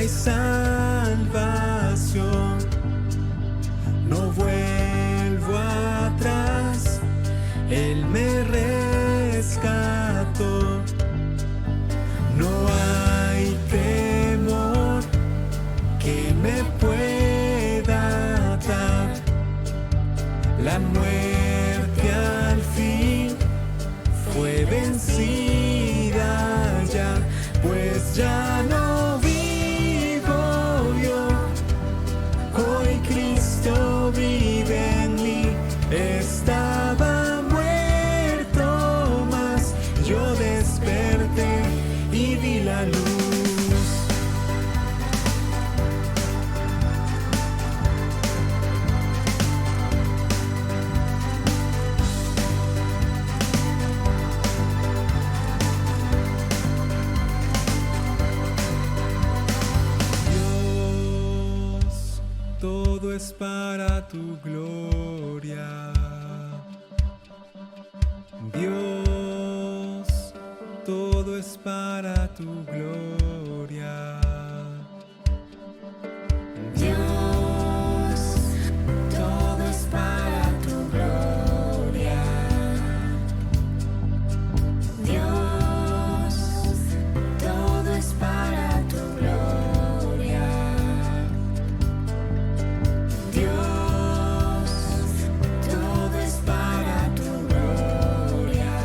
hay salvación. No vuelvo atrás, Él me rescató. No hay temor que me pueda atar. La muerte al fin fue vencida ya, pues ya no vivo yo, hoy Cristo vive en mí. Estaba muerto, mas yo desperté y vi la luz. Todo es para tu gloria. Dios, todo es para tu gloria. Dios, todo es para tu gloria. Dios, todo es para tu gloria. Dios, todo es para tu gloria.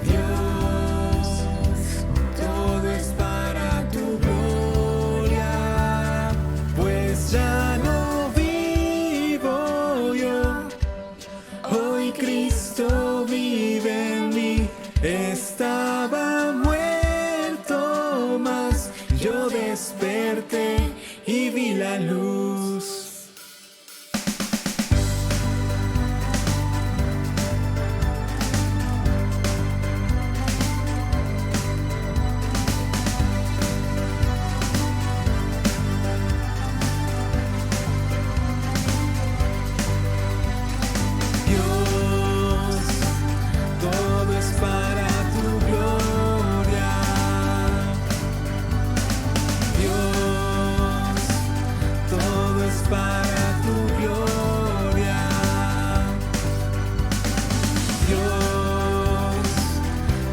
Dios, Todo es para tu gloria, pues ya no vivo yo, hoy Cristo vive en mí. Estaba muerto, mas yo desperté y vi la luz. Dios, todo es para tu gloria. Dios, todo es para tu gloria. Dios,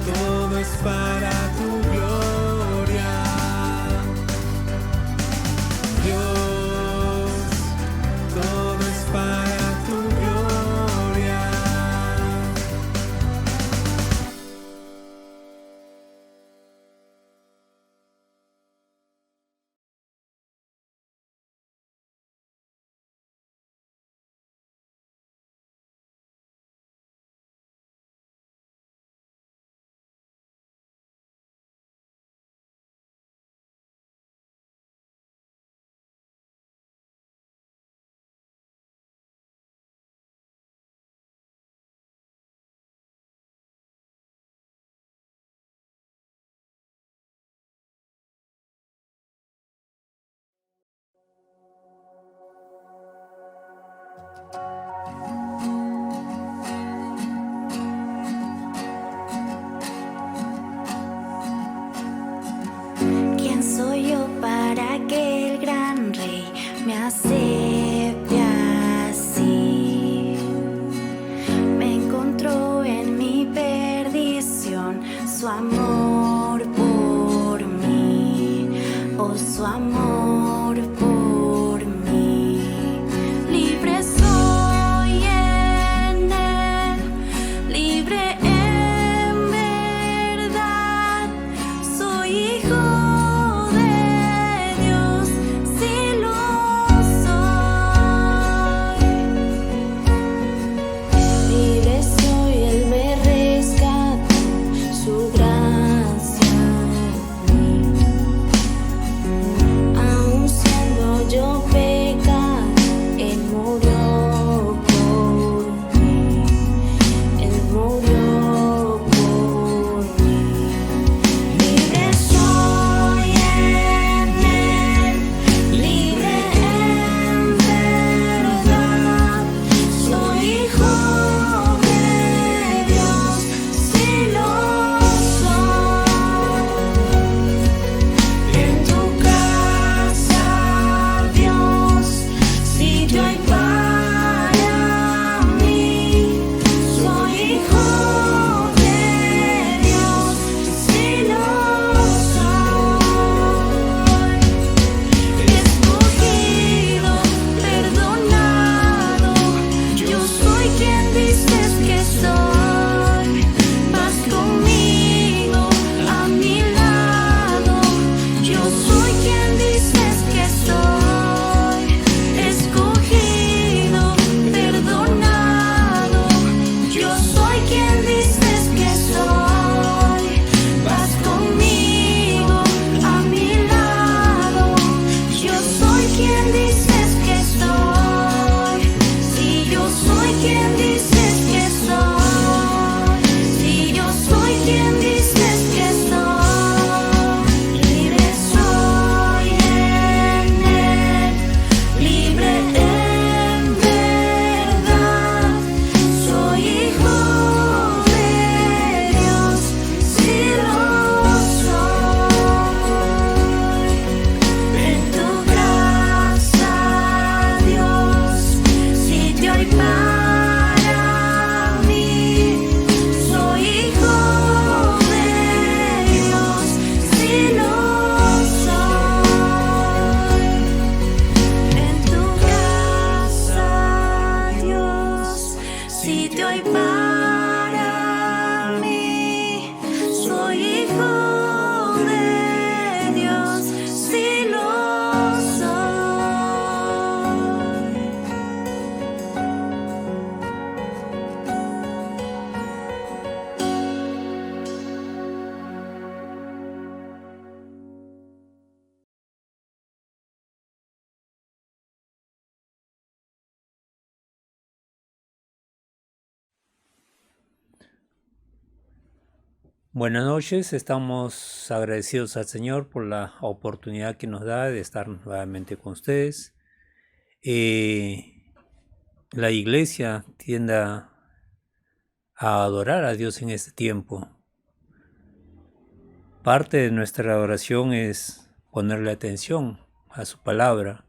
todo es para tu gloria. Dios, todo es para tu gloria. ¿quién soy yo para que el gran rey me acepte así? Me encontró en mi perdición su amor por mí, oh su amor por mí. Libre soy en él, libre en verdad, soy hijo de Dios, si lo soy. Libre soy, Él me rescató, su gracia en mí. Aún Buenas noches, estamos agradecidos al Señor por la oportunidad que nos da de estar nuevamente con ustedes. La iglesia tiende a adorar a Dios en este tiempo. Parte de nuestra adoración es ponerle atención a su palabra,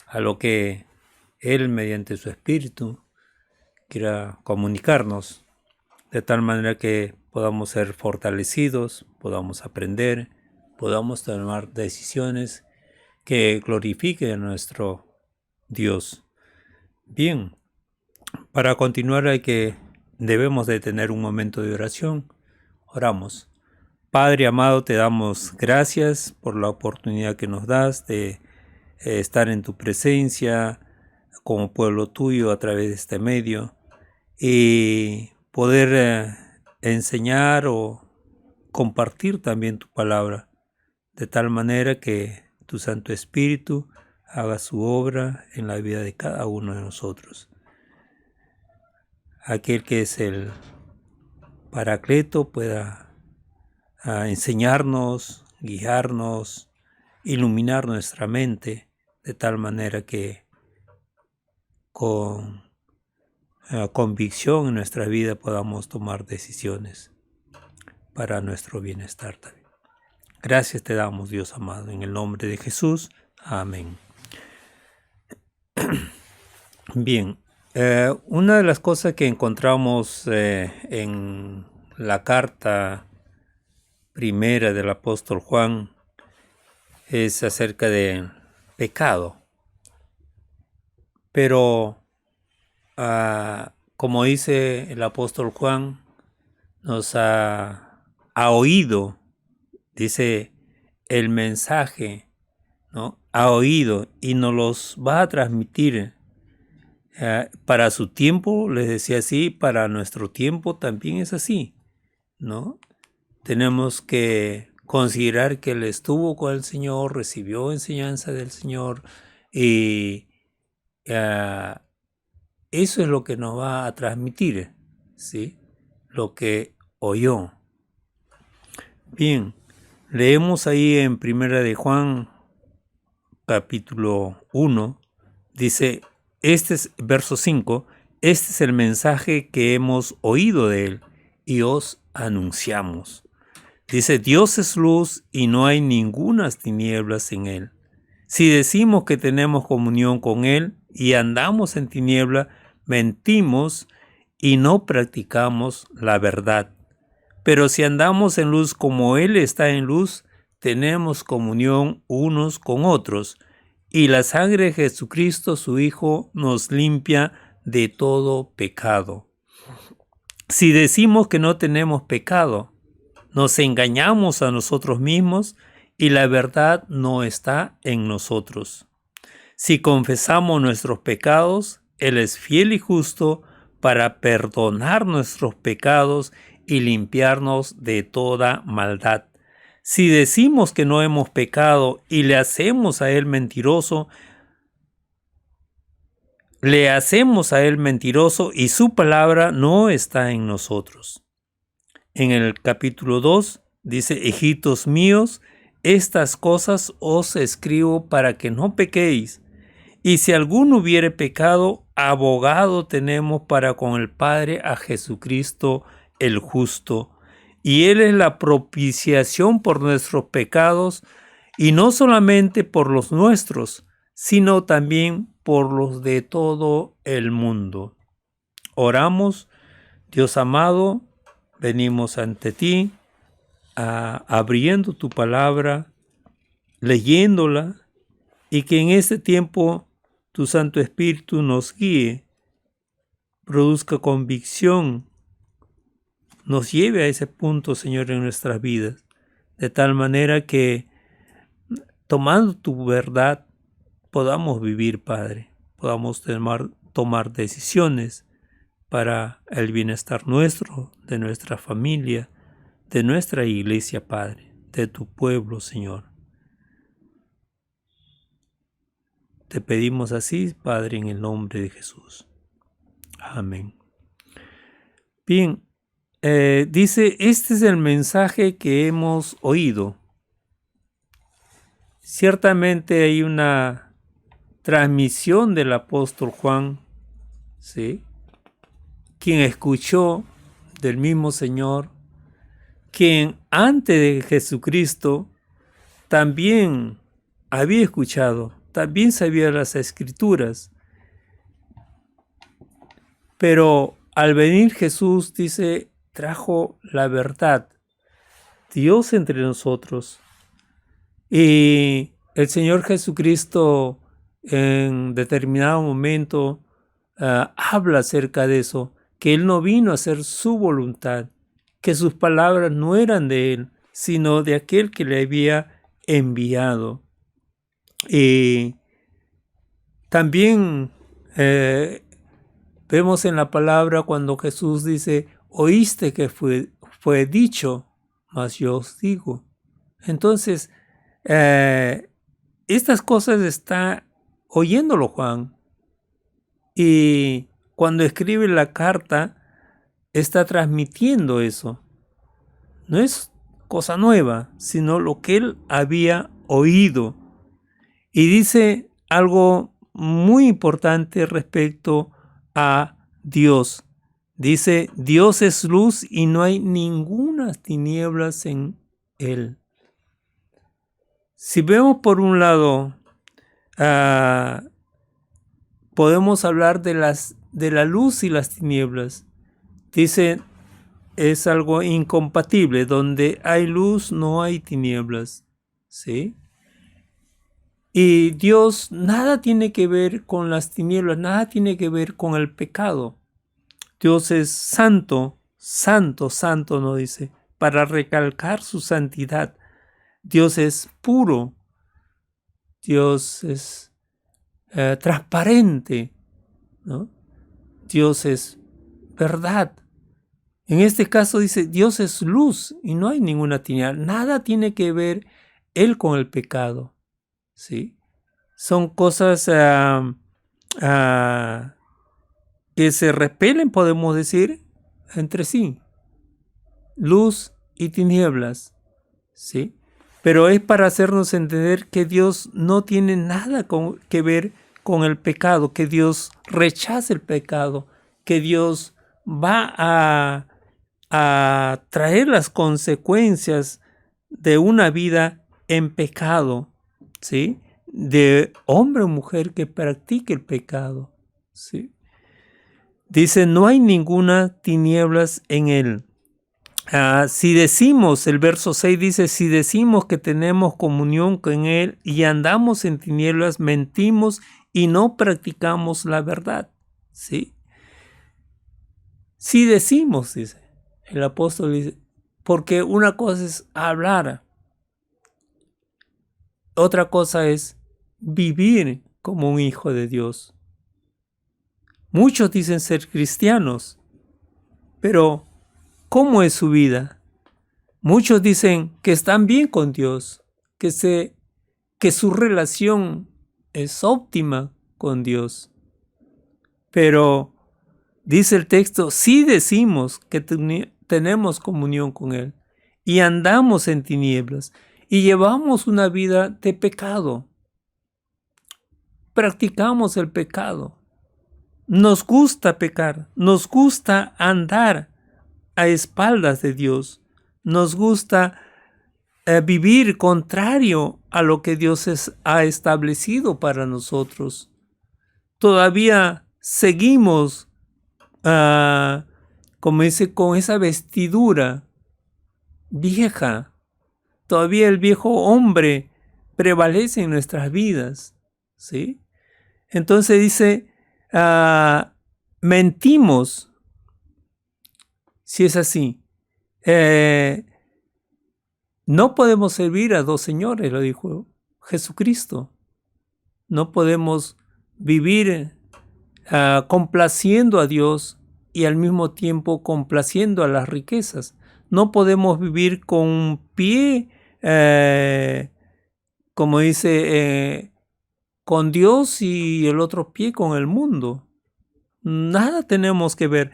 a lo que Él mediante su Espíritu quiera comunicarnos, de tal manera que podamos ser fortalecidos, podamos aprender, podamos tomar decisiones que glorifiquen a nuestro Dios. Bien, para continuar debemos de tener un momento de oración. Oramos. Padre amado, te damos gracias por la oportunidad que nos das de estar en tu presencia como pueblo tuyo a través de este medio y poder enseñar o compartir también tu palabra, de tal manera que tu Santo Espíritu haga su obra en la vida de cada uno de nosotros. Aquel que es el Paracleto pueda enseñarnos, guiarnos, iluminar nuestra mente, de tal manera que con convicción en nuestra vida podamos tomar decisiones para nuestro bienestar también. Gracias te damos, Dios amado, en el nombre de Jesús. Amén. Bien, una de las cosas que encontramos en la carta primera del apóstol Juan es acerca de pecado. Pero, como dice el apóstol Juan, nos ha oído, dice el mensaje, ¿no? Ha oído y nos los va a transmitir para su tiempo, les decía así, para nuestro tiempo también es así, ¿no? Tenemos que considerar que él estuvo con el Señor, recibió enseñanza del Señor y eso es lo que nos va a transmitir, ¿sí? Lo que oyó. Bien, leemos ahí en Primera de Juan, capítulo 1, dice, verso 5, este es el mensaje que hemos oído de él y os anunciamos. Dice, Dios es luz y no hay ningunas tinieblas en él. Si decimos que tenemos comunión con él y andamos en tiniebla, mentimos y no practicamos la verdad. Pero si andamos en luz como él está en luz, tenemos comunión unos con otros, y la sangre de Jesucristo, su Hijo, nos limpia de todo pecado. Si decimos que no tenemos pecado, nos engañamos a nosotros mismos y la verdad no está en nosotros. Si confesamos nuestros pecados, Él es fiel y justo para perdonar nuestros pecados y limpiarnos de toda maldad. Si decimos que no hemos pecado y le hacemos a Él mentiroso y su palabra no está en nosotros. En el capítulo 2 dice, hijitos míos, estas cosas os escribo para que no pequéis. Y si alguno hubiere pecado, abogado tenemos para con el Padre a Jesucristo el justo. Y Él es la propiciación por nuestros pecados, y no solamente por los nuestros, sino también por los de todo el mundo. Oramos, Dios amado, venimos ante ti, abriendo tu palabra, leyéndola, y que en este tiempo tu Santo Espíritu nos guíe, produzca convicción, nos lleve a ese punto, Señor, en nuestras vidas, de tal manera que, tomando tu verdad, podamos vivir, Padre, podamos tomar decisiones para el bienestar nuestro, de nuestra familia, de nuestra iglesia, Padre, de tu pueblo, Señor. Te pedimos así, Padre, en el nombre de Jesús. Amén. Bien, dice, este es el mensaje que hemos oído. Ciertamente hay una transmisión del apóstol Juan, ¿sí?, quien escuchó del mismo Señor, quien antes de Jesucristo también había escuchado, también sabía las Escrituras. Pero al venir Jesús, dice, trajo la verdad, Dios entre nosotros. Y el Señor Jesucristo en determinado momento habla acerca de eso, que Él no vino a hacer su voluntad, que sus palabras no eran de Él, sino de aquel que le había enviado. Y también vemos en la palabra cuando Jesús dice, oíste que fue dicho, mas yo os digo. Entonces, estas cosas está oyéndolo Juan. Y cuando escribe la carta, está transmitiendo eso. No es cosa nueva, sino lo que él había oído. Y dice algo muy importante respecto a Dios. Dice, Dios es luz y no hay ninguna tinieblas en él. Si vemos por un lado, podemos hablar de la luz y las tinieblas. Dice, es algo incompatible. Donde hay luz no hay tinieblas, ¿sí? Y Dios nada tiene que ver con las tinieblas, nada tiene que ver con el pecado. Dios es santo, santo, santo, no dice, para recalcar su santidad. Dios es puro, Dios es transparente, ¿no? Dios es verdad. En este caso dice, Dios es luz y no hay ninguna tiniebla. Nada tiene que ver Él con el pecado, ¿sí? Son cosas que se repelen, podemos decir, entre sí. Luz y tinieblas, ¿sí? Pero es para hacernos entender que Dios no tiene nada que ver con el pecado, que Dios rechaza el pecado, que Dios va a traer las consecuencias de una vida en pecado, ¿sí? De hombre o mujer que practique el pecado, ¿sí? Dice, no hay ninguna tinieblas en él. Si decimos, el verso 6 dice, si decimos que tenemos comunión con Él y andamos en tinieblas, mentimos y no practicamos la verdad, ¿sí? Si decimos, dice, el apóstol dice, porque una cosa es hablar, otra cosa es vivir como un hijo de Dios. Muchos dicen ser cristianos, pero ¿cómo es su vida? Muchos dicen que están bien con Dios, que su relación es óptima con Dios. Pero dice el texto, sí decimos que tenemos comunión con Él y andamos en tinieblas y llevamos una vida de pecado. Practicamos el pecado. Nos gusta pecar, nos gusta andar a espaldas de Dios. Nos gusta vivir contrario a lo que Dios ha establecido para nosotros. Todavía seguimos, como dice, con esa vestidura vieja. Todavía el viejo hombre prevalece en nuestras vidas, ¿sí? Entonces dice, mentimos. Si es así, no podemos servir a dos señores, lo dijo Jesucristo. No podemos vivir complaciendo a Dios y al mismo tiempo complaciendo a las riquezas. No podemos vivir con un pie, como dice, con Dios y el otro pie con el mundo. Nada tenemos que ver.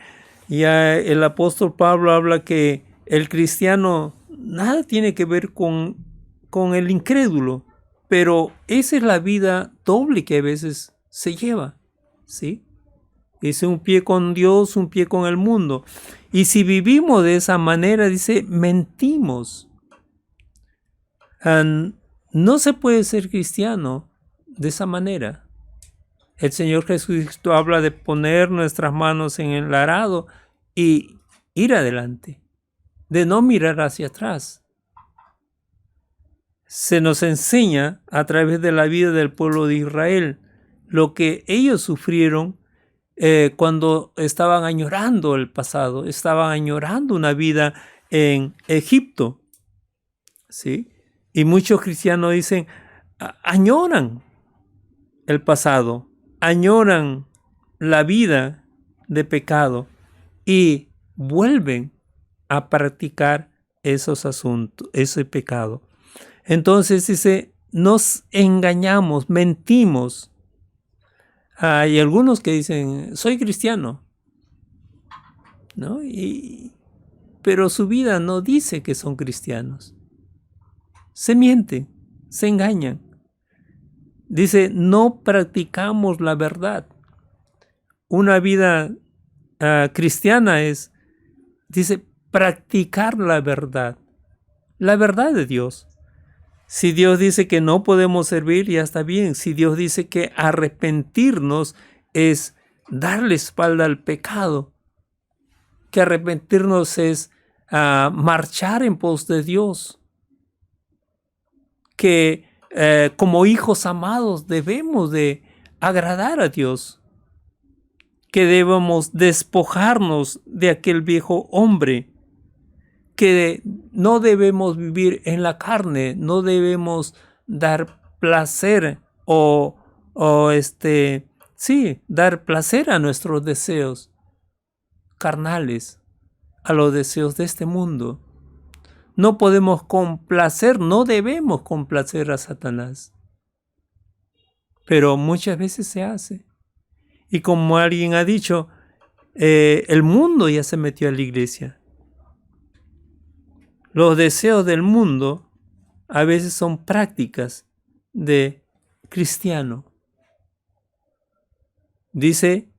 Ya el apóstol Pablo habla que el cristiano nada tiene que ver con el incrédulo, pero esa es la vida doble que a veces se lleva, ¿sí? Dice un pie con Dios, un pie con el mundo. Y si vivimos de esa manera, dice, mentimos. No se puede ser cristiano de esa manera. El Señor Jesucristo habla de poner nuestras manos en el arado y ir adelante, de no mirar hacia atrás. Se nos enseña a través de la vida del pueblo de Israel lo que ellos sufrieron cuando estaban añorando el pasado, estaban añorando una vida en Egipto, ¿sí? Y muchos cristianos dicen, añoran el pasado, añoran la vida de pecado y vuelven a practicar esos asuntos, ese pecado. Entonces dice, nos engañamos, mentimos. Hay algunos que dicen, soy cristiano, ¿no? Pero su vida no dice que son cristianos. Se mienten, se engañan. Dice, no practicamos la verdad. Una vida cristiana es, dice, practicar la verdad de Dios. Si Dios dice que no podemos servir, ya está bien. Si Dios dice que arrepentirnos es darle espalda al pecado, que arrepentirnos es marchar en pos de Dios, que como hijos amados debemos de agradar a Dios, que debemos despojarnos de aquel viejo hombre, que no debemos vivir en la carne, no debemos dar placer dar placer a nuestros deseos carnales, a los deseos de este mundo. No podemos complacer, no debemos complacer a Satanás. Pero muchas veces se hace. Y como alguien ha dicho, el mundo ya se metió a la iglesia. Los deseos del mundo a veces son prácticas de cristiano. Dice,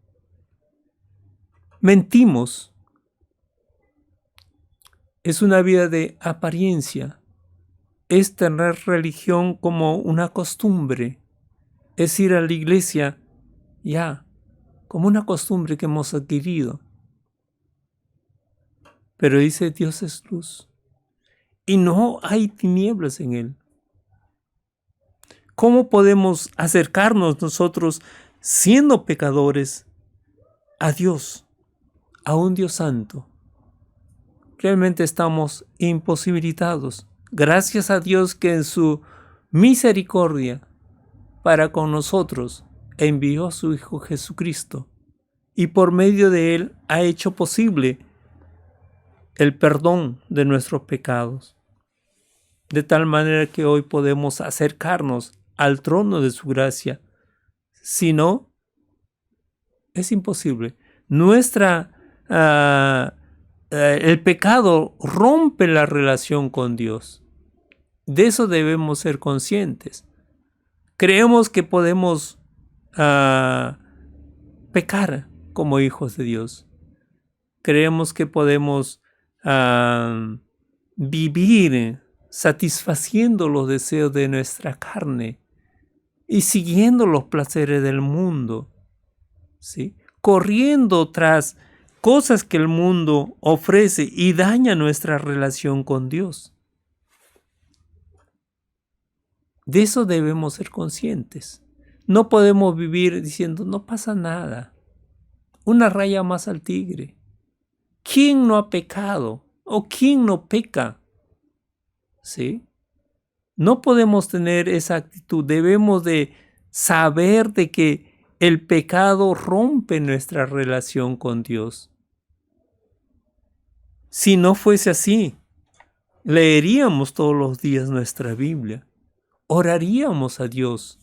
mentimos. Es una vida de apariencia. Es tener religión como una costumbre. Es ir a la iglesia ya, como una costumbre que hemos adquirido. Pero dice, Dios es luz. Y no hay tinieblas en él. ¿Cómo podemos acercarnos nosotros, siendo pecadores, a Dios, a un Dios santo? Realmente estamos imposibilitados. Gracias a Dios que en su misericordia para con nosotros envió a su Hijo Jesucristo y por medio de él ha hecho posible el perdón de nuestros pecados. De tal manera que hoy podemos acercarnos al trono de su gracia. Si no, es imposible. El pecado rompe la relación con Dios. De eso debemos ser conscientes. Creemos que podemos pecar como hijos de Dios. Creemos que podemos vivir satisfaciendo los deseos de nuestra carne y siguiendo los placeres del mundo, ¿sí? Corriendo tras cosas que el mundo ofrece y daña nuestra relación con Dios. De eso debemos ser conscientes. No podemos vivir diciendo, no pasa nada. Una raya más al tigre. ¿Quién no ha pecado? ¿O quién no peca? ¿Sí? No podemos tener esa actitud. Debemos de saber de que el pecado rompe nuestra relación con Dios. Si no fuese así, leeríamos todos los días nuestra Biblia. Oraríamos a Dios.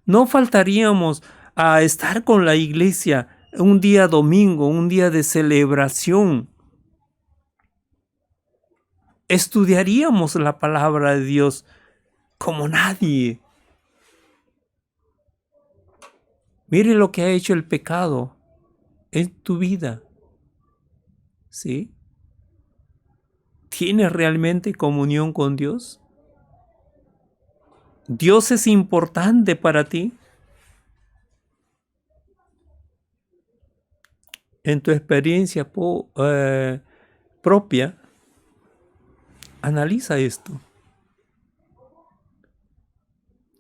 No faltaríamos a estar con la iglesia un día domingo, un día de celebración, estudiaríamos la palabra de Dios como nadie. Mire lo que ha hecho el pecado en tu vida. ¿Sí? ¿Tienes realmente comunión con Dios? ¿Dios es importante para ti? En tu experiencia propia, analiza esto.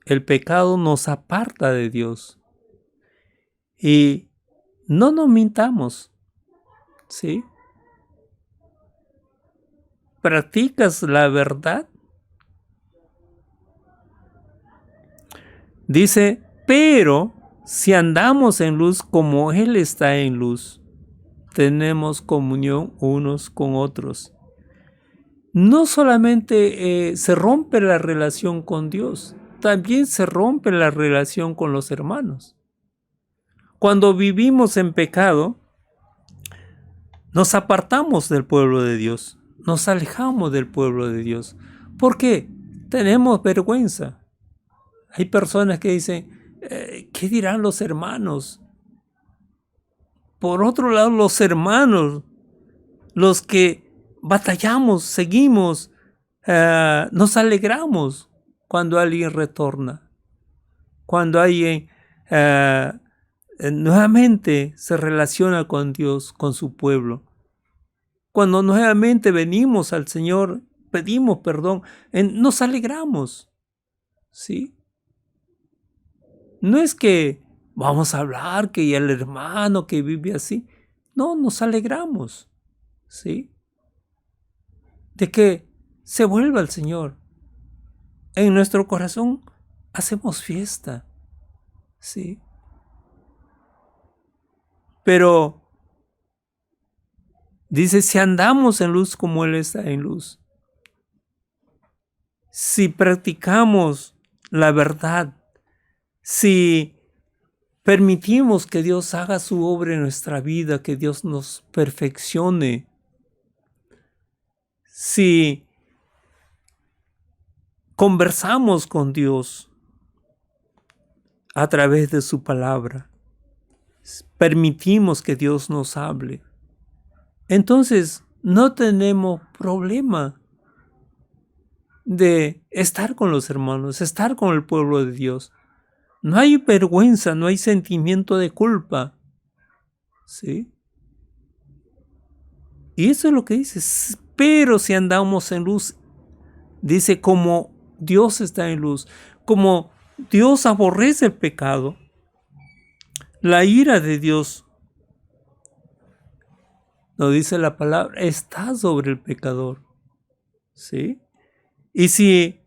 El pecado nos aparta de Dios. Y no nos mintamos. ¿Sí? ¿Practicas la verdad? Dice, pero si andamos en luz como Él está en luz, tenemos comunión unos con otros. No solamente se rompe la relación con Dios, también se rompe la relación con los hermanos. Cuando vivimos en pecado, nos apartamos del pueblo de Dios, nos alejamos del pueblo de Dios. ¿Por qué? Tenemos vergüenza. Hay personas que dicen, ¿qué dirán los hermanos? Por otro lado, los hermanos, los que batallamos, seguimos, nos alegramos cuando alguien retorna, cuando alguien nuevamente se relaciona con Dios, con su pueblo. Cuando nuevamente venimos al Señor, pedimos perdón, nos alegramos, ¿sí? No es que vamos a hablar que el hermano que vive así. No, nos alegramos, ¿sí? De que se vuelva el Señor. En nuestro corazón hacemos fiesta, ¿sí? Pero dice, si andamos en luz como Él está en luz, si practicamos la verdad, si permitimos que Dios haga su obra en nuestra vida, que Dios nos perfeccione, si conversamos con Dios a través de su palabra, permitimos que Dios nos hable, entonces no tenemos problema de estar con los hermanos, estar con el pueblo de Dios. No hay vergüenza, no hay sentimiento de culpa, ¿sí? Y eso es lo que dice. Pero si andamos en luz, dice, como Dios está en luz, como Dios aborrece el pecado, la ira de Dios, nos dice la palabra, está sobre el pecador, ¿sí? Y si,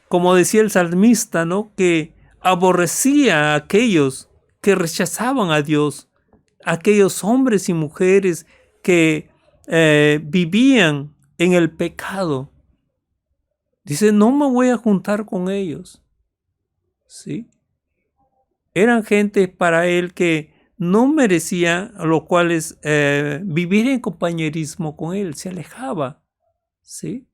como decía el salmista, ¿no?, que aborrecía a aquellos que rechazaban a Dios, aquellos hombres y mujeres que vivían en el pecado. Dice, no me voy a juntar con ellos, ¿sí? Eran gente para él que no merecía, a los cuales vivir en compañerismo con él, se alejaba, ¿sí?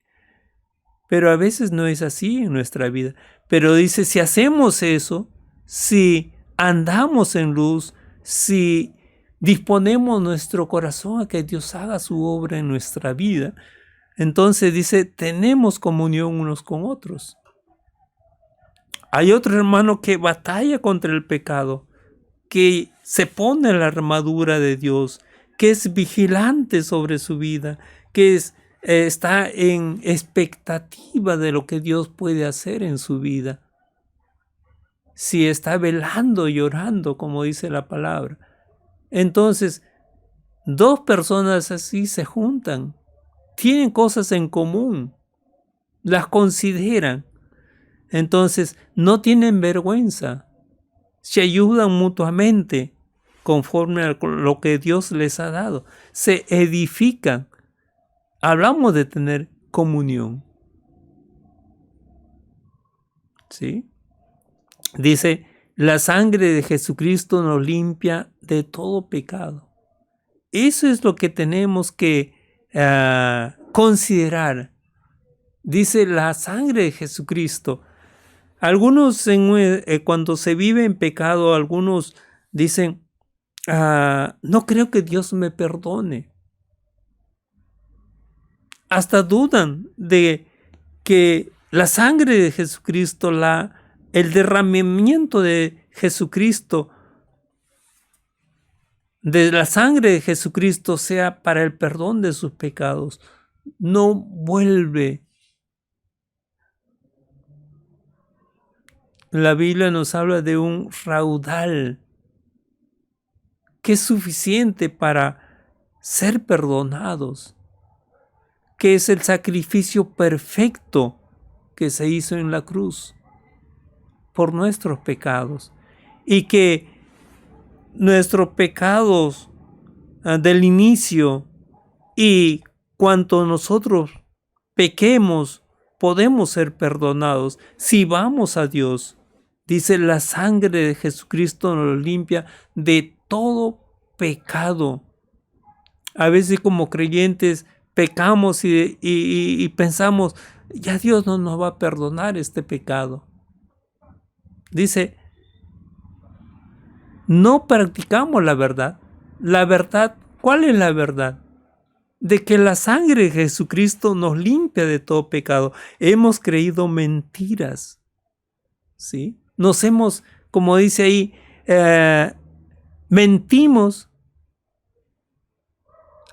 Pero a veces no es así en nuestra vida. Pero dice, si hacemos eso, si andamos en luz, si disponemos nuestro corazón a que Dios haga su obra en nuestra vida, entonces dice, tenemos comunión unos con otros. Hay otro hermano que batalla contra el pecado, que se pone la armadura de Dios, que es vigilante sobre su vida, que está en expectativa de lo que Dios puede hacer en su vida. Si está velando y orando, como dice la palabra. Entonces, dos personas así se juntan, tienen cosas en común, las consideran, entonces no tienen vergüenza, se ayudan mutuamente conforme a lo que Dios les ha dado, se edifican. Hablamos de tener comunión, ¿sí? Dice, la sangre de Jesucristo nos limpia de todo pecado. Eso es lo que tenemos que considerar. Dice la sangre de Jesucristo. Algunos cuando se vive en pecado, algunos dicen, no creo que Dios me perdone. Hasta dudan de que la sangre de Jesucristo, el derramamiento de Jesucristo, de la sangre de Jesucristo sea para el perdón de sus pecados. No vuelve. La Biblia nos habla de un raudal que es suficiente para ser perdonados, que es el sacrificio perfecto que se hizo en la cruz por nuestros pecados, y que nuestros pecados del inicio y cuanto nosotros pequemos, podemos ser perdonados si vamos a Dios. Dice, la sangre de Jesucristo nos limpia de todo pecado. A veces como creyentes pecamos y pensamos, ya Dios no nos va a perdonar este pecado. Dice, no practicamos la verdad. La verdad, ¿cuál es la verdad? De que la sangre de Jesucristo nos limpia de todo pecado. Hemos creído mentiras, ¿sí? Nos hemos, como dice ahí, mentimos,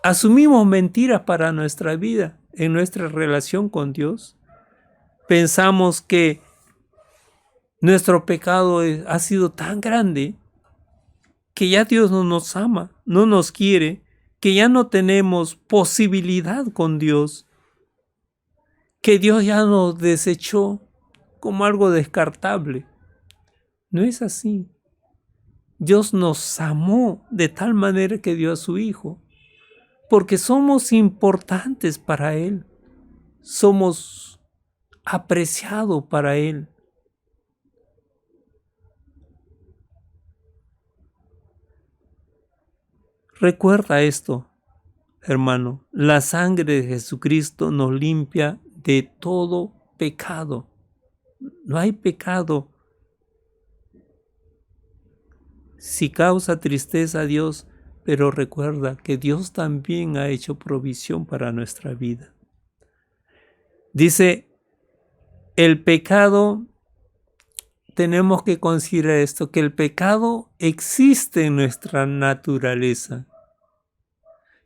asumimos mentiras para nuestra vida, en nuestra relación con Dios. Pensamos que nuestro pecado ha sido tan grande que ya Dios no nos ama, no nos quiere, que ya no tenemos posibilidad con Dios, que Dios ya nos desechó como algo descartable. No es así. Dios nos amó de tal manera que dio a su Hijo, porque somos importantes para Él, somos apreciados para Él. Recuerda esto, hermano, la sangre de Jesucristo nos limpia de todo pecado. No hay pecado. Si causa tristeza a Dios, pero recuerda que Dios también ha hecho provisión para nuestra vida. Dice, el pecado, tenemos que considerar esto, que el pecado existe en nuestra naturaleza.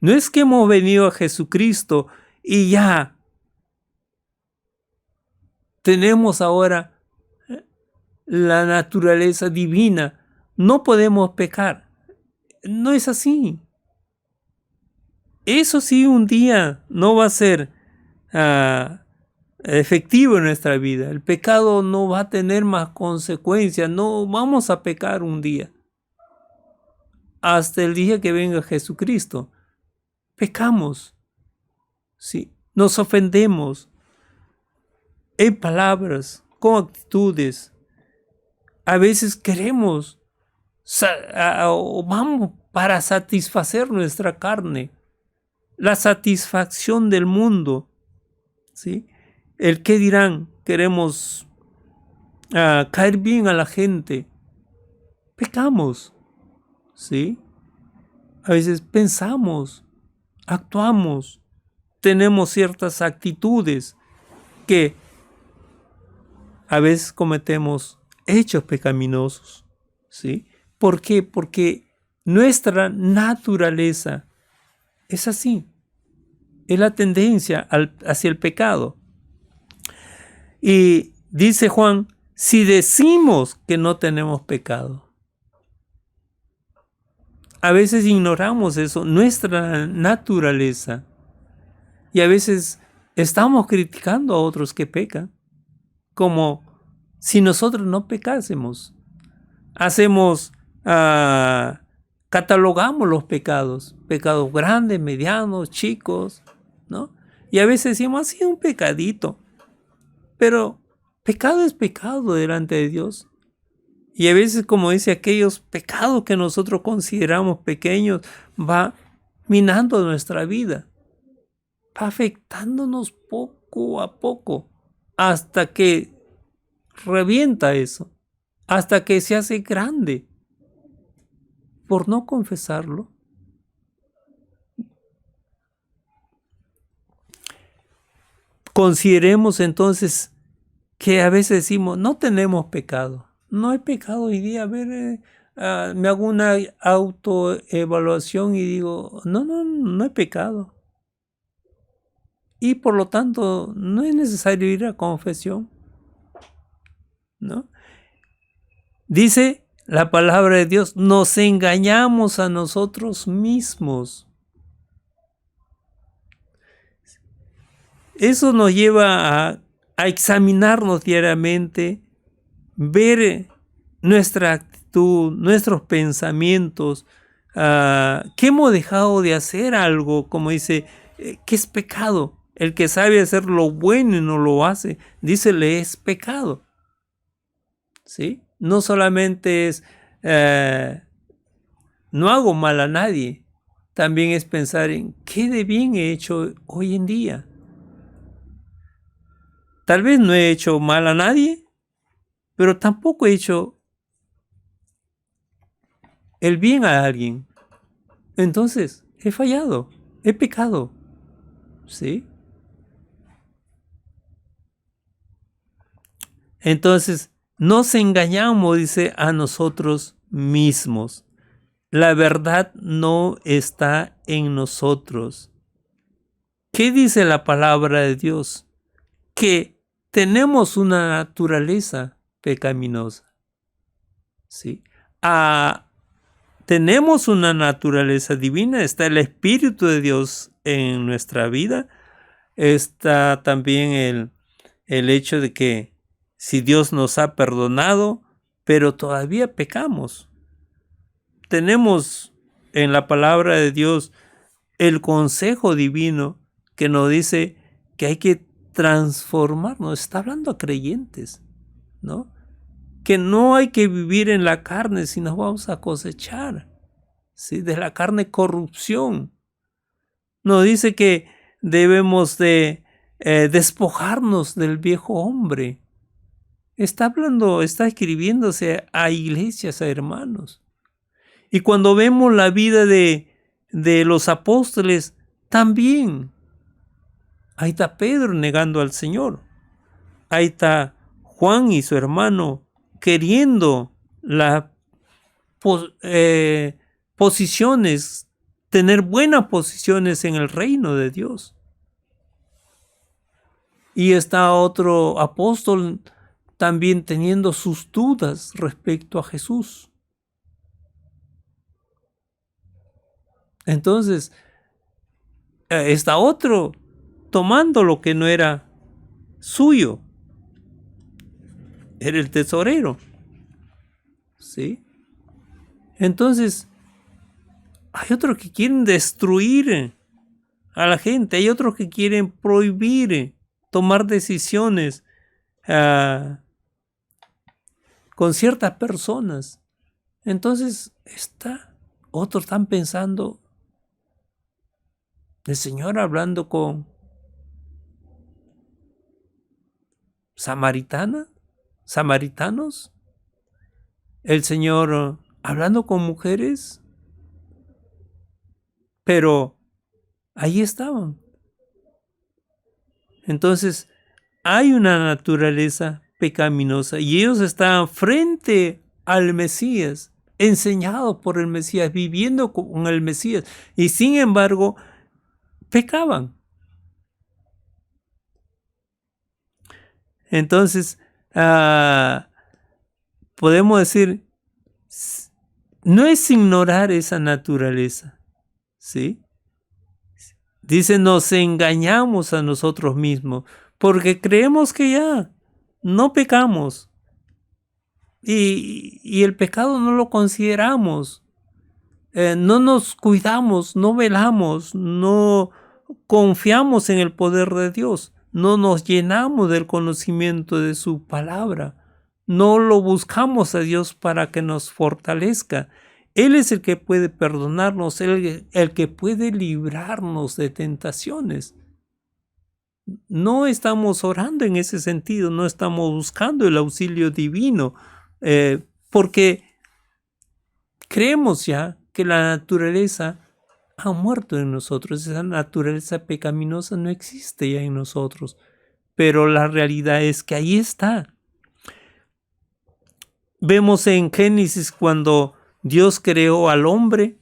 No es que hemos venido a Jesucristo y ya tenemos ahora la naturaleza divina. No podemos pecar. No es así. Eso sí, un día no va a ser efectivo en nuestra vida. El pecado no va a tener más consecuencias. No vamos a pecar un día. Hasta el día que venga Jesucristo. Pecamos. Sí. Nos ofendemos. En palabras, con actitudes. A veces queremos vamos para satisfacer nuestra carne, la satisfacción del mundo, ¿sí? El qué dirán, queremos caer bien a la gente, pecamos, ¿sí? A veces pensamos, actuamos, tenemos ciertas actitudes que a veces cometemos hechos pecaminosos, ¿sí? ¿Por qué? Porque nuestra naturaleza es así. Es la tendencia hacia el pecado. Y dice Juan, si decimos que no tenemos pecado, a veces ignoramos eso, nuestra naturaleza. Y a veces estamos criticando a otros que pecan, como si nosotros no pecásemos. Catalogamos los pecados grandes, medianos, chicos, ¿no? Y a veces decimos, así un pecadito. Pero pecado es pecado delante de Dios. Y a veces, como dice, aquellos pecados que nosotros consideramos pequeños va minando nuestra vida, va afectándonos poco a poco, hasta que revienta eso, hasta que se hace grande por no confesarlo. Consideremos entonces que a veces decimos, no tenemos pecado. No hay pecado hoy día. A ver, me hago una autoevaluación y digo, no hay pecado. Y por lo tanto, no es necesario ir a confesión, ¿no? Dice la palabra de Dios, nos engañamos a nosotros mismos. Eso nos lleva a examinarnos diariamente, ver nuestra actitud, nuestros pensamientos, que hemos dejado de hacer algo, como dice, que es pecado. El que sabe hacer lo bueno y no lo hace, dice, le es pecado. ¿Sí? No solamente es, no hago mal a nadie, también es pensar en qué de bien he hecho hoy en día. Tal vez no he hecho mal a nadie, pero tampoco he hecho el bien a alguien. Entonces, he fallado, he pecado. ¿Sí? Entonces, nos engañamos, dice, a nosotros mismos. La verdad no está en nosotros. ¿Qué dice la palabra de Dios? Que tenemos una naturaleza pecaminosa. ¿Sí? Tenemos una naturaleza divina, está el Espíritu de Dios en nuestra vida. Está también el hecho de que si Dios nos ha perdonado, pero todavía pecamos. Tenemos en la palabra de Dios el consejo divino que nos dice que hay que transformarnos. Está hablando a creyentes, ¿no? Que no hay que vivir en la carne, sino vamos a cosechar, ¿sí? De la carne corrupción. Nos dice que debemos de despojarnos del viejo hombre. Está hablando, está escribiéndose a iglesias, a hermanos. Y cuando vemos la vida de los apóstoles, también ahí está Pedro negando al Señor. Ahí está Juan y su hermano queriendo las posiciones, tener buenas posiciones en el reino de Dios. Y está otro apóstol también teniendo sus dudas respecto a Jesús. Entonces, está otro tomando lo que no era suyo. Era el tesorero. ¿Sí? Entonces, hay otros que quieren destruir a la gente. Hay otros que quieren prohibir tomar decisiones con ciertas personas. Entonces, otros están pensando, el Señor hablando con samaritanos, el Señor hablando con mujeres, pero ahí estaban. Entonces, hay una naturaleza pecaminosa y ellos estaban frente al Mesías, enseñados por el Mesías, viviendo con el Mesías, y sin embargo, pecaban. Entonces, podemos decir, no es ignorar esa naturaleza, ¿sí? Dice, nos engañamos a nosotros mismos porque creemos que ya no pecamos y el pecado no lo consideramos, no nos cuidamos, no velamos, no confiamos en el poder de Dios, no nos llenamos del conocimiento de su palabra, no lo buscamos a Dios para que nos fortalezca. Él es el que puede perdonarnos, el que puede librarnos de tentaciones. No estamos orando en ese sentido, no estamos buscando el auxilio divino, porque creemos ya que la naturaleza ha muerto en nosotros. Esa naturaleza pecaminosa no existe ya en nosotros, pero la realidad es que ahí está. Vemos en Génesis cuando Dios creó al hombre,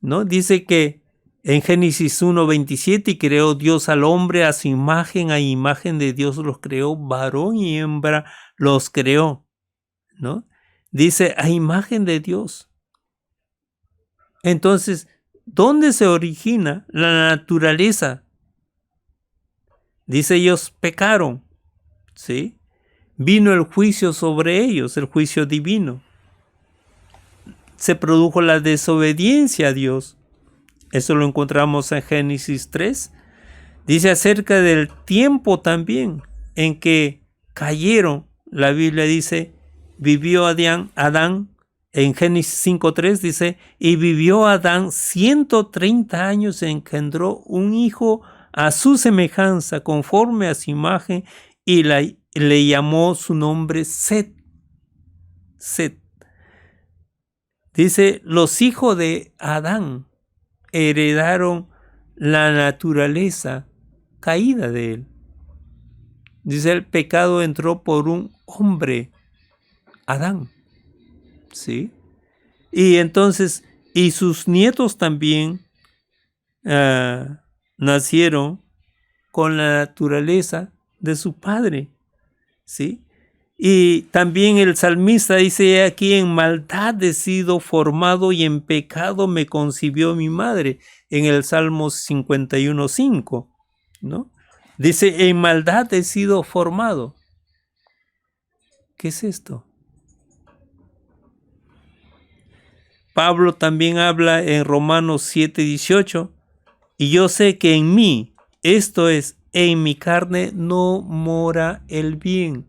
¿no? Dice que en Génesis 1:27, y creó Dios al hombre a su imagen, a imagen de Dios los creó, varón y hembra los creó, ¿no? Dice a imagen de Dios. Entonces, ¿dónde se origina la naturaleza? Dice, ellos pecaron, ¿sí? Vino el juicio sobre ellos, el juicio divino. Se produjo la desobediencia a Dios. Eso lo encontramos en Génesis 3. Dice acerca del tiempo también en que cayeron. La Biblia dice, vivió Adán, en Génesis 5:3 dice, y vivió Adán 130 años, engendró un hijo a su semejanza, conforme a su imagen, y le llamó su nombre Set. Set. Dice, los hijos de Adán heredaron la naturaleza caída de él. Dice, el pecado entró por un hombre, Adán. ¿Sí? Y entonces, y sus nietos también nacieron con la naturaleza de su padre. ¿Sí? Y también el salmista dice, aquí en maldad he sido formado y en pecado me concibió mi madre, en el Salmo 51:5, ¿no? Dice, en maldad he sido formado. ¿Qué es esto? Pablo también habla en Romanos 7:18, y yo sé que en mí, esto es, en mi carne, no mora el bien.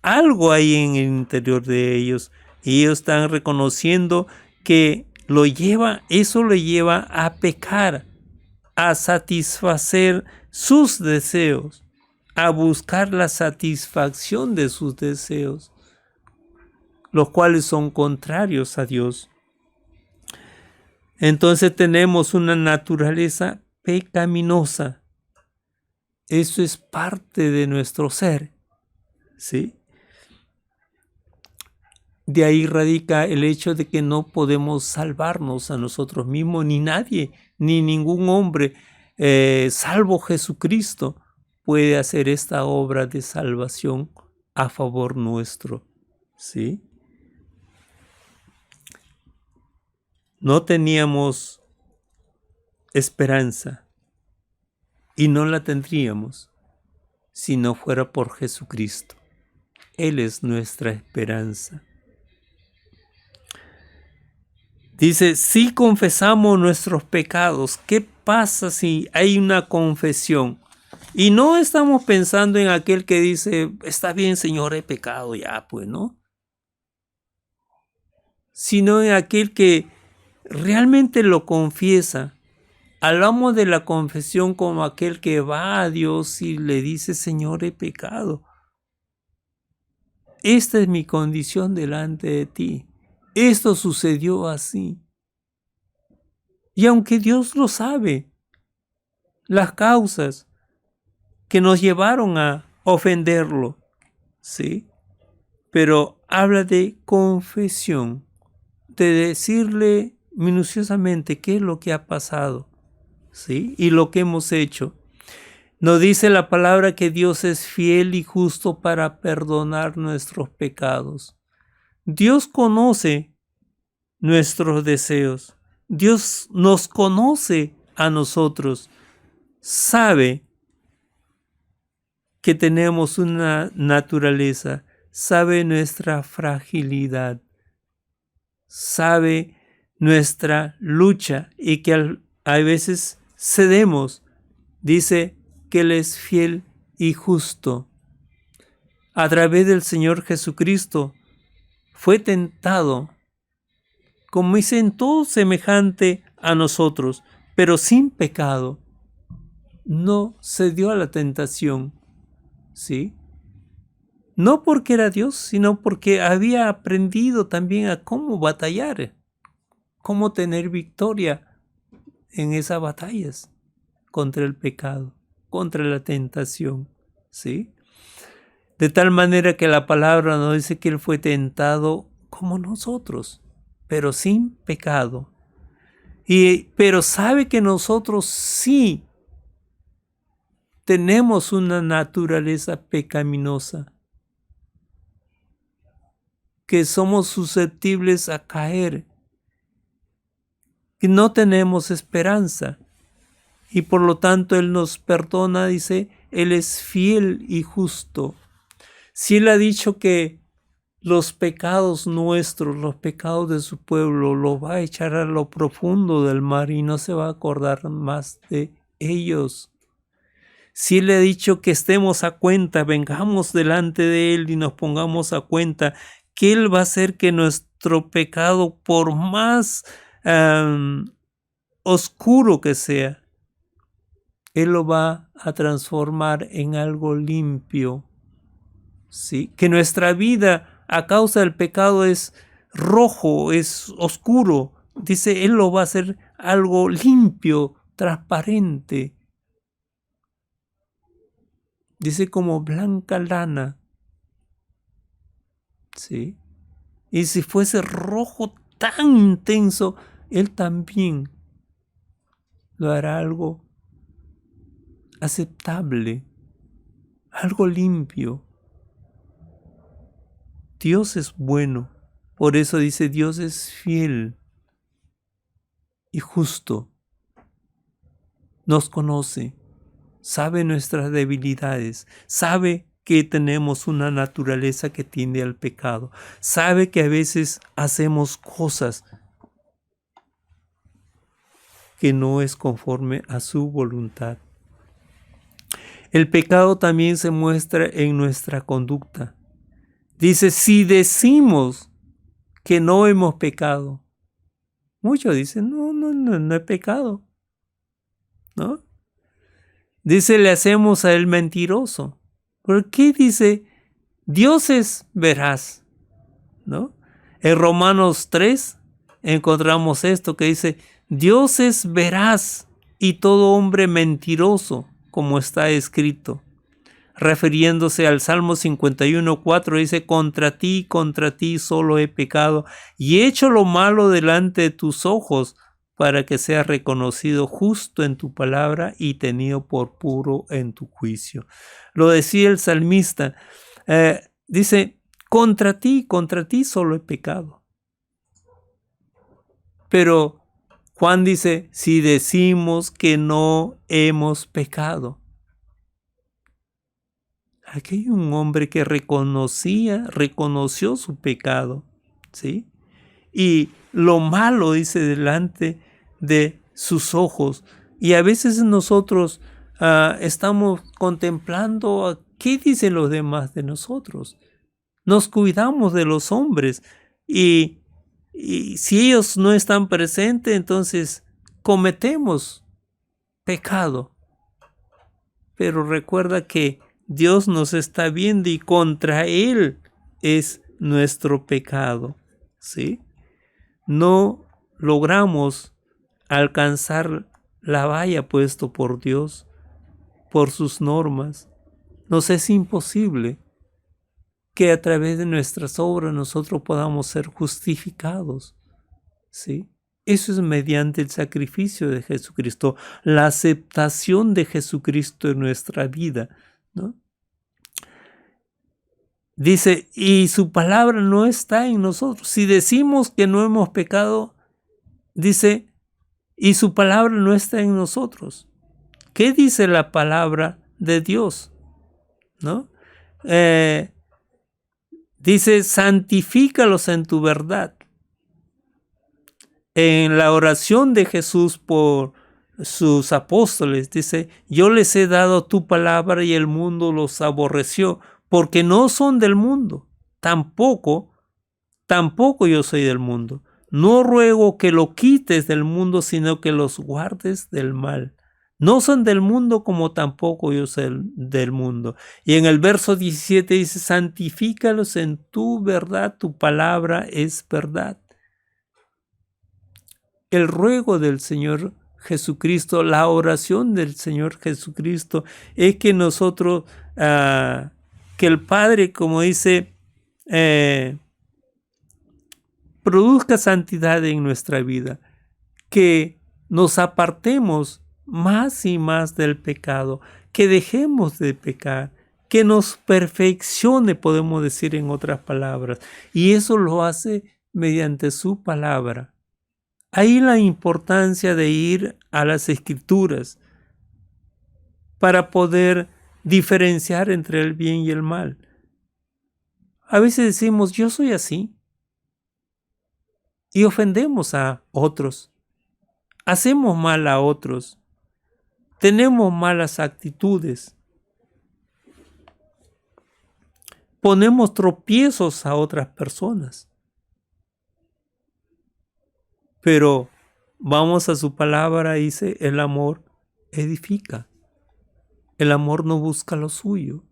Algo hay en el interior de ellos, y ellos están reconociendo que eso lo lleva a pecar, a satisfacer sus deseos, a buscar la satisfacción de sus deseos, los cuales son contrarios a Dios. Entonces tenemos una naturaleza pecaminosa. Eso es parte de nuestro ser, ¿sí? De ahí radica el hecho de que no podemos salvarnos a nosotros mismos, ni nadie, ni ningún hombre, salvo Jesucristo, puede hacer esta obra de salvación a favor nuestro, ¿sí? No teníamos esperanza y no la tendríamos si no fuera por Jesucristo. Él es nuestra esperanza. Dice, si confesamos nuestros pecados, ¿qué pasa si hay una confesión? Y no estamos pensando en aquel que dice, está bien, Señor, he pecado ya, pues, ¿no? Sino en aquel que realmente lo confiesa. Hablamos de la confesión como aquel que va a Dios y le dice, Señor, he pecado. Esta es mi condición delante de ti. Esto sucedió así. Y aunque Dios lo sabe, las causas que nos llevaron a ofenderlo, ¿sí? Pero habla de confesión, de decirle minuciosamente qué es lo que ha pasado, ¿sí? Y lo que hemos hecho. Nos dice la palabra que Dios es fiel y justo para perdonar nuestros pecados. Dios conoce nuestros deseos. Dios nos conoce a nosotros. Sabe que tenemos una naturaleza. Sabe nuestra fragilidad. Sabe nuestra lucha y que a veces cedemos. Dice que Él es fiel y justo. a través del Señor Jesucristo, fue tentado, como dicen, todo semejante a nosotros, pero sin pecado. No cedió a la tentación, ¿sí? No porque era Dios, sino porque había aprendido también a cómo batallar, cómo tener victoria en esas batallas contra el pecado, contra la tentación, ¿sí? De tal manera que la palabra nos dice que Él fue tentado como nosotros, pero sin pecado. Pero sabe que nosotros sí tenemos una naturaleza pecaminosa, que somos susceptibles a caer, que no tenemos esperanza. Y por lo tanto Él nos perdona, dice, Él es fiel y justo. Si Él ha dicho que los pecados nuestros, los pecados de su pueblo, los va a echar a lo profundo del mar y no se va a acordar más de ellos. Si Él ha dicho que estemos a cuenta, vengamos delante de Él y nos pongamos a cuenta, que Él va a hacer que nuestro pecado, por más oscuro que sea, Él lo va a transformar en algo limpio. ¿Sí? Que nuestra vida a causa del pecado es rojo, es oscuro. Dice, Él lo va a hacer algo limpio, transparente. Dice, como blanca lana. ¿Sí? Y si fuese rojo tan intenso, Él también lo hará algo aceptable, algo limpio. Dios es bueno, por eso dice, Dios es fiel y justo. Nos conoce, sabe nuestras debilidades, sabe que tenemos una naturaleza que tiende al pecado, sabe que a veces hacemos cosas que no es conforme a su voluntad. El pecado también se muestra en nuestra conducta. Dice, si decimos que no hemos pecado, muchos dicen, no he pecado, ¿no? Dice, le hacemos a Él mentiroso. ¿Por qué dice? Dios es veraz, ¿no? En Romanos 3 encontramos esto que dice, Dios es veraz y todo hombre mentiroso, como está escrito. Refiriéndose al Salmo 51:4, dice, contra ti solo he pecado y he hecho lo malo delante de tus ojos, para que seas reconocido justo en tu palabra y tenido por puro en tu juicio. Lo decía el salmista, dice, contra ti solo he pecado. Pero Juan dice, si decimos que no hemos pecado. Aquí hay un hombre que reconoció su pecado, ¿sí? Y lo malo, dice, delante de sus ojos. Y a veces nosotros estamos contemplando qué dicen los demás de nosotros. Nos cuidamos de los hombres y si ellos no están presentes, entonces cometemos pecado. Pero recuerda que Dios nos está viendo y contra Él es nuestro pecado, ¿sí? No logramos alcanzar la valla puesto por Dios, por sus normas. Nos es imposible que a través de nuestras obras nosotros podamos ser justificados, ¿sí? Eso es mediante el sacrificio de Jesucristo, la aceptación de Jesucristo en nuestra vida, ¿no? Dice, y su palabra no está en nosotros. Si decimos que no hemos pecado, dice, y su palabra no está en nosotros. ¿Qué dice la palabra de Dios? ¿No? Dice, santifícalos en tu verdad. En la oración de Jesús por sus apóstoles, dice, yo les he dado tu palabra y el mundo los aborreció porque no son del mundo, tampoco yo soy del mundo. No ruego que lo quites del mundo, sino que los guardes del mal. No son del mundo como tampoco yo soy del mundo. Y en el verso 17 dice, santifícalos en tu verdad, tu palabra es verdad. El ruego del Señor Jesucristo, la oración del Señor Jesucristo es que nosotros, que el Padre, como dice, produzca santidad en nuestra vida, que nos apartemos más y más del pecado, que dejemos de pecar, que nos perfeccione, podemos decir en otras palabras, y eso lo hace mediante su palabra. Ahí la importancia de ir a las Escrituras para poder diferenciar entre el bien y el mal. A veces decimos, yo soy así, y ofendemos a otros, hacemos mal a otros, tenemos malas actitudes, ponemos tropiezos a otras personas. Pero vamos a su palabra y dice, el amor edifica, el amor no busca lo suyo.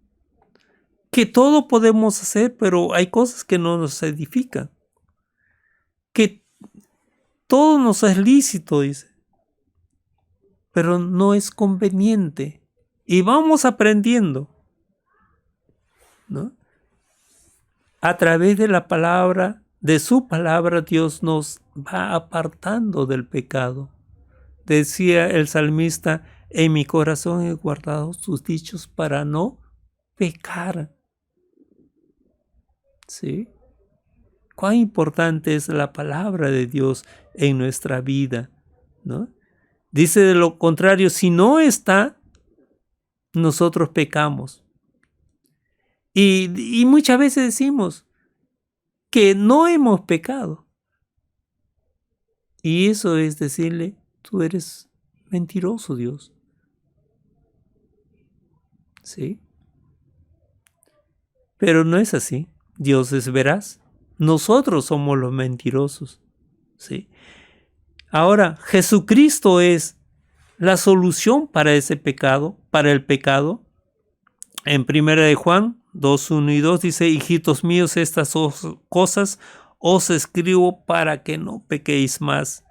Que todo podemos hacer, pero hay cosas que no nos edifican. Que todo nos es lícito, dice, pero no es conveniente. Y vamos aprendiendo, ¿no? A través de la palabra, de su palabra, Dios nos va apartando del pecado. Decía el salmista, en mi corazón he guardado sus dichos para no pecar. ¿Sí? Cuán importante es la palabra de Dios en nuestra vida, ¿no? Dice de lo contrario, si no está, nosotros pecamos. Y muchas veces decimos que no hemos pecado. Y eso es decirle, tú eres mentiroso, Dios. ¿Sí? Pero no es así. Dios es veraz. Nosotros somos los mentirosos. ¿Sí? Ahora, Jesucristo es la solución para ese pecado, para el pecado. En 1 de Juan 2:1 y 2 dice, hijitos míos, estas cosas os escribo para que no pequéis más.